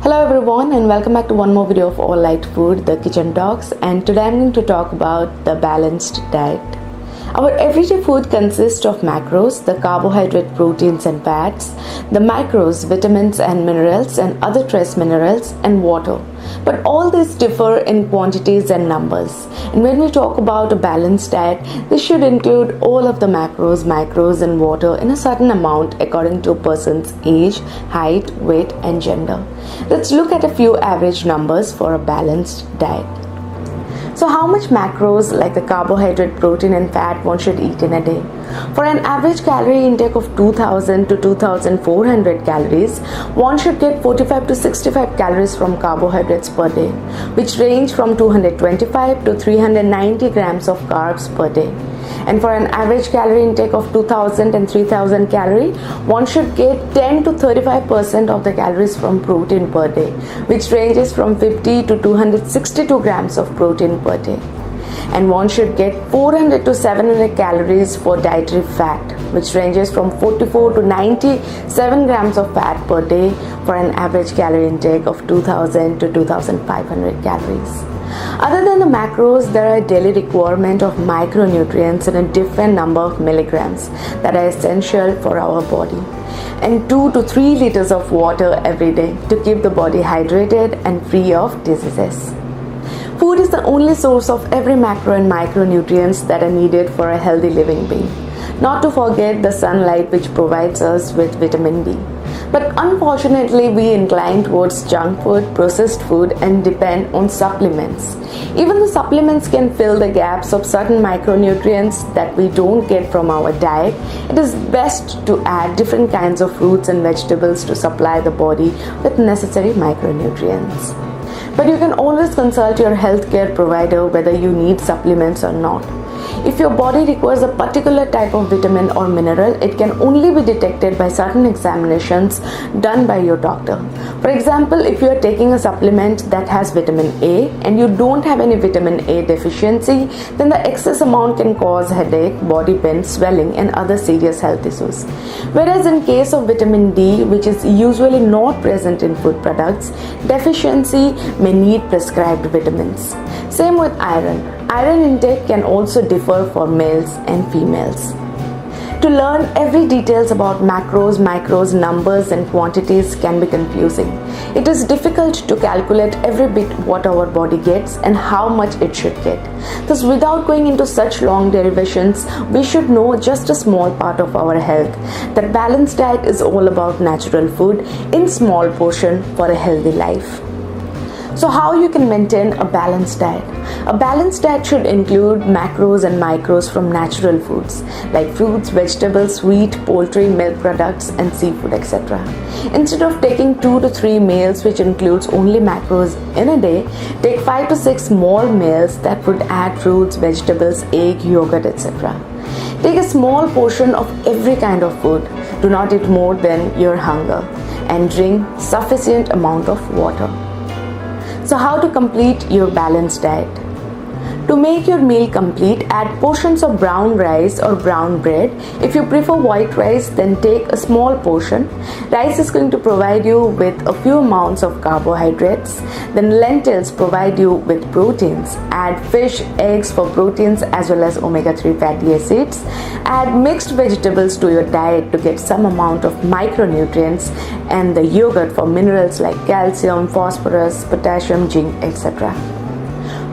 Hello everyone and welcome back to one more video of All Light Food, the Kitchen Talks, and today I'm going to talk about the balanced diet. Our everyday food consists of macros, the carbohydrate, proteins and fats, the macros, vitamins and minerals and other trace minerals, and water. But all these differ in quantities and numbers. And when we talk about a balanced diet, this should include all of the macros, micros and water in a certain amount according to a person's age, height, weight and gender. Let's look at a few average numbers for a balanced diet. So how much macros like the carbohydrate, protein and fat one should eat in a day? For an average calorie intake of 2000 to 2400 calories, one should get 45 to 65 calories from carbohydrates per day, which range from 225 to 390 grams of carbs per day. And for an average calorie intake of 2000 and 3000 calorie, one should get 10 to 35% of the calories from protein per day, which ranges from 50 to 262 grams of protein per day. And one should get 400 to 700 calories for dietary fat, which ranges from 44 to 97 grams of fat per day for an average calorie intake of 2000 to 2500 calories. Other than the macros, there are a daily requirement of micronutrients in a different number of milligrams that are essential for our body, and 2 to 3 liters of water every day to keep the body hydrated and free of diseases. Food is the only source of every macro and micronutrients that are needed for a healthy living being. Not to forget the sunlight, which provides us with vitamin D. But unfortunately, we incline towards junk food, processed food and depend on supplements. Even the supplements can fill the gaps of certain micronutrients that we don't get from our diet. It is best to add different kinds of fruits and vegetables to supply the body with necessary micronutrients. But you can always consult your healthcare provider whether you need supplements or not. If your body requires a particular type of vitamin or mineral, it can only be detected by certain examinations done by your doctor. For example, if you are taking a supplement that has vitamin A and you don't have any vitamin A deficiency, then the excess amount can cause headache, body pain, swelling and other serious health issues. Whereas in case of vitamin D, which is usually not present in food products, deficiency may need prescribed vitamins. Same with iron. Iron intake can also differ for males and females. To learn every details about macros, micros, numbers and quantities can be confusing. It is difficult to calculate every bit what our body gets and how much it should get. Thus, without going into such long derivations, we should know just a small part of our health. That balanced diet is all about natural food in small portion for a healthy life. So how you can maintain a balanced diet? A balanced diet should include macros and micros from natural foods like fruits, vegetables, wheat, poultry, milk products and seafood, etc. Instead of taking 2 to 3 meals which includes only macros in a day, take 5 to 6 small meals that would add fruits, vegetables, egg, yogurt, etc. Take a small portion of every kind of food. Do not eat more than your hunger and drink sufficient amount of water. So how to complete your balanced diet? To make your meal complete, add portions of brown rice or brown bread. If you prefer white rice, then take a small portion. Rice is going to provide you with a few amounts of carbohydrates. Then lentils provide you with proteins. Add fish, eggs for proteins as well as omega-3 fatty acids. Add mixed vegetables to your diet to get some amount of micronutrients, and the yogurt for minerals like calcium, phosphorus, potassium, zinc, etc.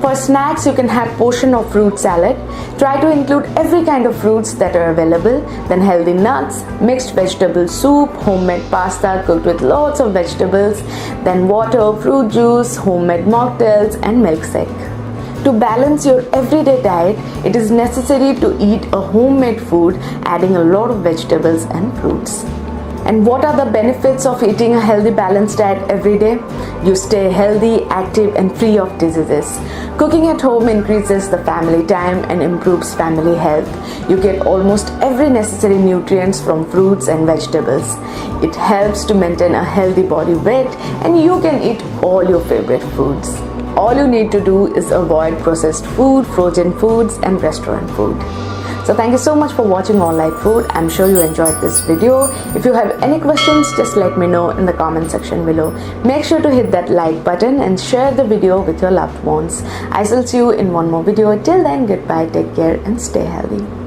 For snacks, you can have portion of fruit salad. Try to include every kind of fruits that are available, then healthy nuts, mixed vegetable soup, homemade pasta cooked with lots of vegetables, then water, fruit juice, homemade mocktails and milkshake. To balance your everyday diet, it is necessary to eat a homemade food, adding a lot of vegetables and fruits. And what are the benefits of eating a healthy balanced diet every day? You stay healthy, active and free of diseases. Cooking at home increases the family time and improves family health. You get almost every necessary nutrients from fruits and vegetables. It helps to maintain a healthy body weight and you can eat all your favorite foods. All you need to do is avoid processed food, frozen foods and restaurant food. So thank you so much for watching All Lite Food. I'm sure you enjoyed this video. If you have any questions, just let me know in the comment section below. Make sure to hit that like button and share the video with your loved ones. I shall see you in one more video. Till then, goodbye, take care and stay healthy.